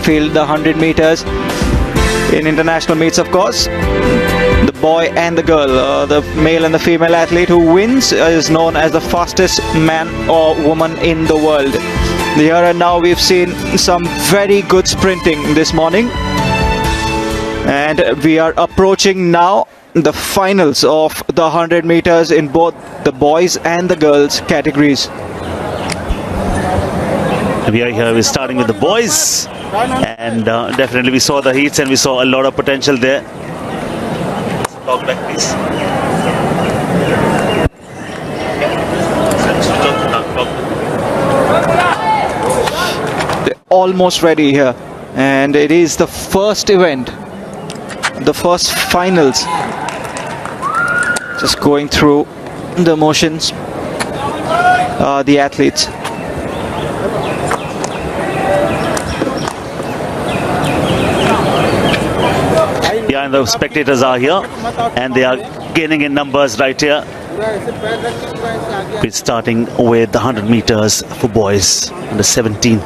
field, the 100 meters in international meets, of course. The boy and the girl, the male and the female athlete who wins is known as the fastest man or woman in the world. Here and now we've seen some very good sprinting this morning, and we are approaching now the finals of the 100 meters in both the boys and the girls categories. We are here, we're starting with the boys, and definitely we saw the heats and we saw a lot of potential there. Talk back, please. They're almost ready here, and it is the first event, the first finals. Just going through the motions, the athletes. Yeah, and the spectators are here, and they are gaining in numbers right here. We're starting with the 100 meters for boys under 17.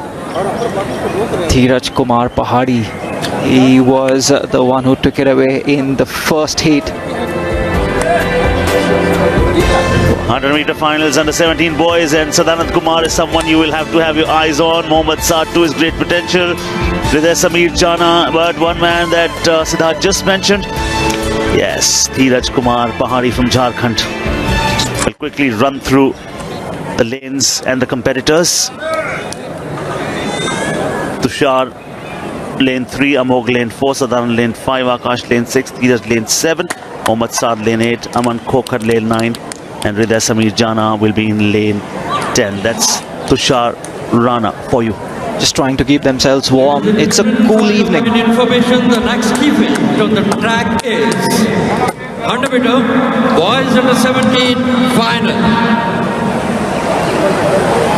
Dheeraj Kumar Pahadi, he was the one who took it away in the first heat. 100-meter finals under 17 boys, and Sadanand Kumar is someone you will have to have your eyes on. Mohammad Saad too is great potential. There's Samir Jana, but one man that Siddharth just mentioned, yes, Dheeraj Kumar Pahadi from Jharkhand. We'll quickly run through the lanes and the competitors. Tushar lane 3, Amog lane 4, Sadanand lane 5, Akash lane 6, Dheeraj lane 7, Mohammad Saad lane 8, Aman Khokhar lane 9, and Hriday Samir Jana will be in lane 10. That's Tushar Rana for you. Just trying to keep themselves warm. It's a cool evening. Information, the next event on the track is 100 meter boys under 17 final.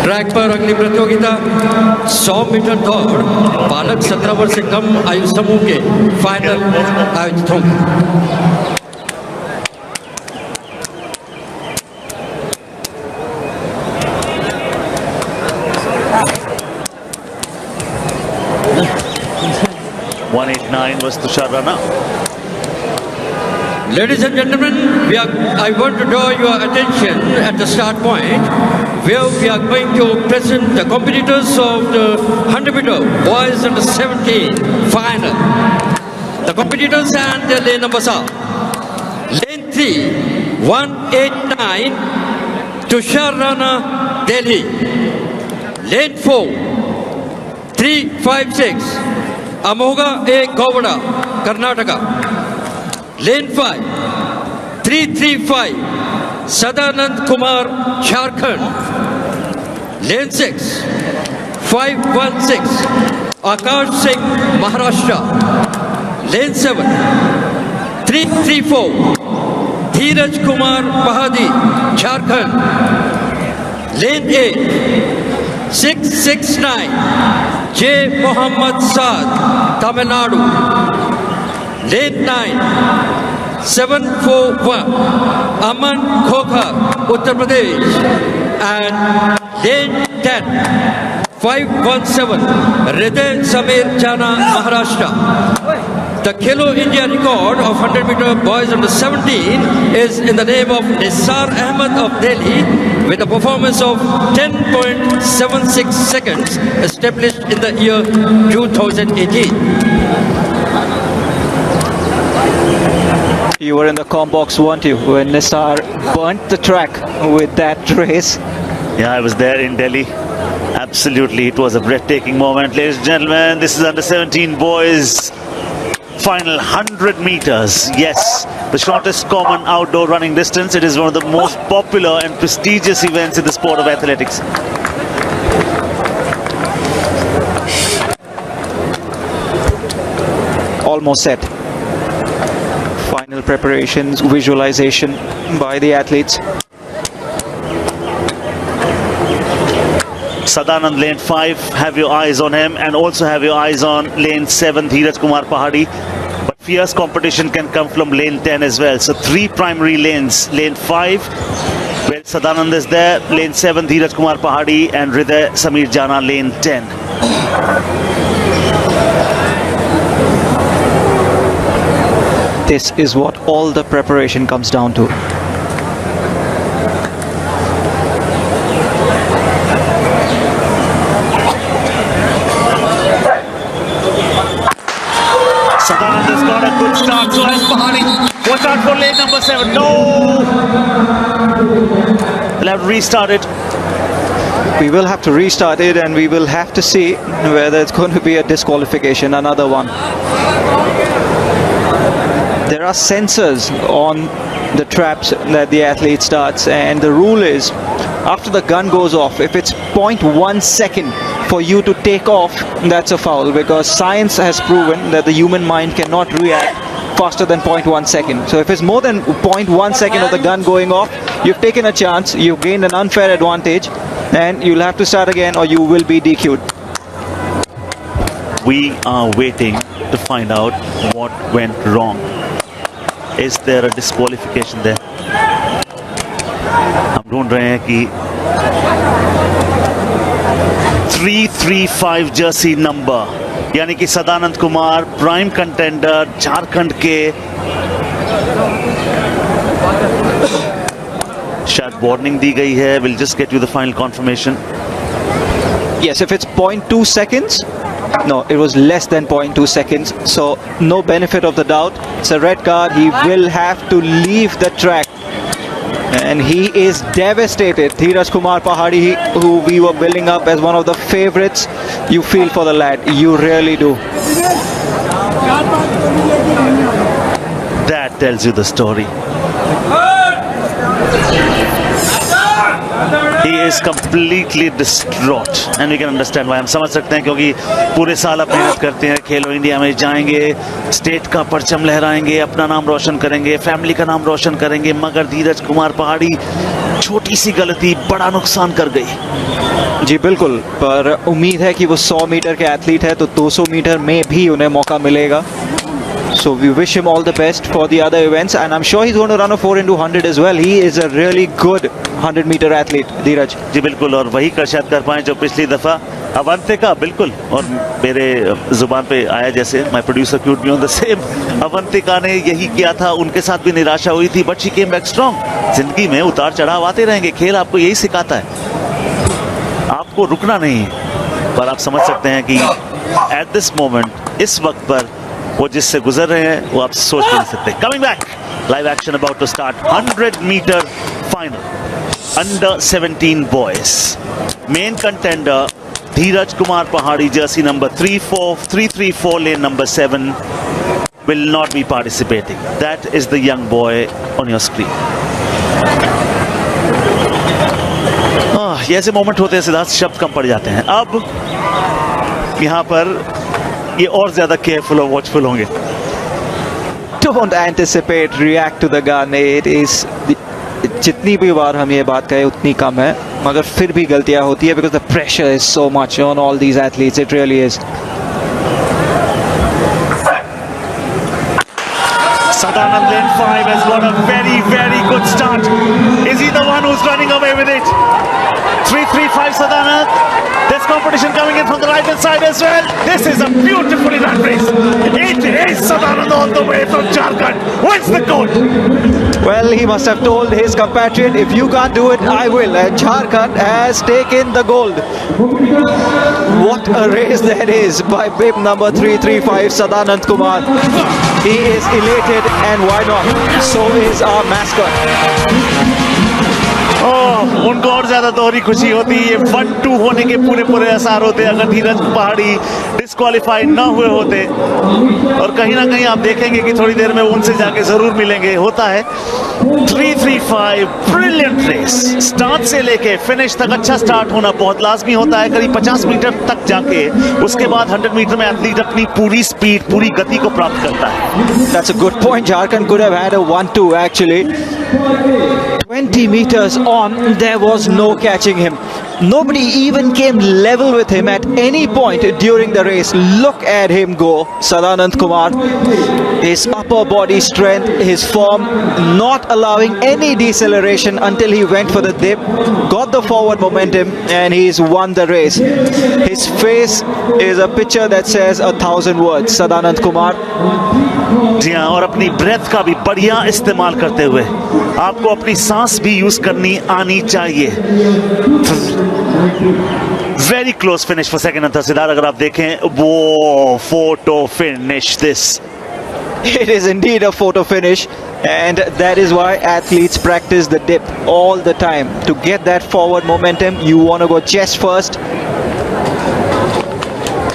Track पर अगली प्रतियोगिता 100 metre दौड़ बालक 17 वर्ष से कम आयु समूह के फाइनल आयोजित होंगे. 189 was Tushar Rana. Ladies and gentlemen, I want to draw your attention at the start point where we are going to present the competitors of the 100 meter boys under 17 final. The competitors and their lane numbers are lane 3, 189, Tushar Rana, Delhi. Lane 4, 356, Amoga A. Govada, Karnataka. Lane 5, 335, Sadanand Kumar, Jharkhand. Lane 6, 516, Akash Singh, Maharashtra. Lane 7, 334, Dheeraj Kumar Pahadi, Jharkhand. Lane 8, 669, J. Mohammad Saad, Tamil Nadu. Lane 9, 741, Aman Khokhar, Uttar Pradesh. And lane 10, 517, Hriday Samir Jana, Maharashtra. The Khelo India record of 100 meter boys under 17 is in the name of Nisar Ahmed of Delhi with a performance of 10.76 seconds established in the year 2018. You were in the comm box, weren't you, when Nisar burnt the track with that race? Yeah, I was there in Delhi. Absolutely, it was a breathtaking moment. Ladies and gentlemen, this is under 17 boys. Final 100 meters. Yes, the shortest common outdoor running distance. It is one of the most popular and prestigious events in the sport of athletics. Almost set. Final preparations, visualization by the athletes. Sadanand lane 5, have your eyes on him, and also have your eyes on lane 7, Dheeraj Kumar Pahadi. But fierce competition can come from lane 10 as well. So 3 primary lanes. Lane 5, where Sadanand is there. Lane 7, Dheeraj Kumar Pahadi, and Hriday Samir Jana, lane 10. This is what all the preparation comes down to. Sadanand has got a good start. So has Pahari. Watch out for lane number 7. No! They'll have to restart it. We will have to restart it, and we will have to see whether it's going to be a disqualification, another one. There are sensors on the traps that the athlete starts, and the rule is after the gun goes off, if it's 0.1 second for you to take off, that's a foul, because science has proven that the human mind cannot react faster than 0.1 second. So if it's more than 0.1 second of the gun going off, you've taken a chance, you've gained an unfair advantage, and you'll have to start again or you will be DQ'd. We are waiting to find out what went wrong. Is there a disqualification there? हम ढूंढ रहे हैं कि 335 Jersey number, यानी कि Sadanand Kumar prime contender Jharkhand के, शायद warning दी गई है. We'll just get you the final confirmation. Yes, if it's 0.2 seconds, no, it was less than 0.2 seconds, so no benefit of the doubt. It's a red card. He will have to leave the track, and he is devastated. Dheeraj Kumar Pahari, who we were building up as one of the favorites, you feel for the lad, you really do. That tells you the story. He is completely distraught, and we can understand why. हम समझ सकते हैं, क्योंकि पूरे साल आप मेहनत करते हैं, खेलो इंडिया में जाएंगे, स्टेट का परचम लहराएंगे, अपना नाम रोशन करेंगे, फैमिली का नाम रोशन करेंगे, मगर धीरज कुमार पहाड़ी छोटी सी गलती बड़ा नुकसान कर गई. जी बिल्कुल, पर उम्मीद है कि वो 100 मीटर के एथलीट है, तो 200 मीटर में भी उन्हें मौका मिलेगा. So we wish him all the best for the other events, and I'm sure he's going to run a 4x100 as well. He is a really good 100-meter athlete, Dheeraj. जी बिल्कुल, और वही कर शायद कर पाए जो पिछली दफा अवंतिका. बिल्कुल, और मेरे जुबान पे आया जैसे my producer cute me on the same. Avantika ने यही किया था, उनके साथ भी निराशा हुई थी, but she came back strong. जिंदगी में उतार चढ़ाव आते रहेंगे, खेल आपको यही सिखाता है, आपको रुकना नहीं है. पर आप समझ सकते हैं कि एट दिस मोमेंट, इस वक्त पर वो जिससे गुजर रहे हैं वो आप सोच नहीं सकते. Coming back, live action about to start. 100-meter final, under 17 boys. Main contender Dheeraj Kumar Pahadi, jersey number 334, lane number 7, will not be participating. That is the young boy on your screen. ये ऐसे मोमेंट होते हैं सिद्धार्थ, शब्द कम पड़ जाते हैं. अब यहाँ पर ये और ज्यादा केयरफुल और वॉचफुल होंगे. Don't anticipate, react to the gun. It is, जितनी भी बार हम ये बात कहें उतनी कम है, मगर फिर भी गलतियां होती है, because the pressure is so much on all these athletes. It really is. Sadanand, lane 5, has got a very, very good start. Is he the one who's running away with it? 335 Sadanand. There's competition coming in from the right hand side as well. This is a beautifully run race. It is Sadanand all the way from Jharkhand. Wins the gold. Well, he must have told his compatriot, if you can't do it, I will. And Jharkhand has taken the gold. What a race that is by bib number 335, Sadanand Kumar. He is elated, and why not? So is our mascot. उनको और ज्यादा दोहरी खुशी होती है. 1-2 होने के पूरे पूरे आसार होते अगर धीरज पहाड़ी डिस्क्वालीफाई न हुए होते, और कहीं ना कहीं आप देखेंगे कि थोड़ी देर में उनसे जाके जरूर मिलेंगे. होता है 335, ब्रिलियंट रेस. स्टार्ट से लेके फिनिश तक अच्छा स्टार्ट होना बहुत लाजमी होता है. करीब 50 मीटर तक जाके उसके बाद 100 मीटर में एथलीट अपनी पूरी स्पीड, पूरी गति को प्राप्त करता है. That's a good point. Jharkhand could have had a 1-2 actually. 20 meters on, there was no catching him. Nobody even came level with him at any point during the race. Look at him go, Sadanand Kumar. His upper body strength, his form, not allowing any deceleration until he went for the dip, got the forward momentum, and he's won the race. His face is a picture that says 1,000 words. Sadanand Kumar. जी हाँ, और अपनी breath का भी बढ़िया इस्तेमाल करते हुए आपको अपनी सांस भी यूज करनी आनी चाहिए. Very close finish for second and third. Siddharth, अगर आप देखें, वो photo finish this. It is indeed a photo finish, and that is why athletes practice the dip all the time. To get that forward momentum, you want to go chest first.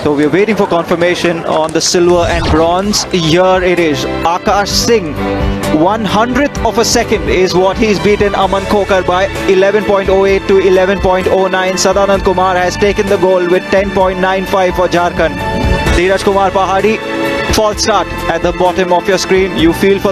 So we're waiting for confirmation on the silver and bronze. Here it is. Akash Singh, 100th of a second is what he's beaten Aman Khokar by. 11.08 to 11.09. Sadanand Kumar has taken the gold with 10.95 for Jharkhand. Dheeraj Kumar Pahadi, false start at the bottom of your screen. You feel for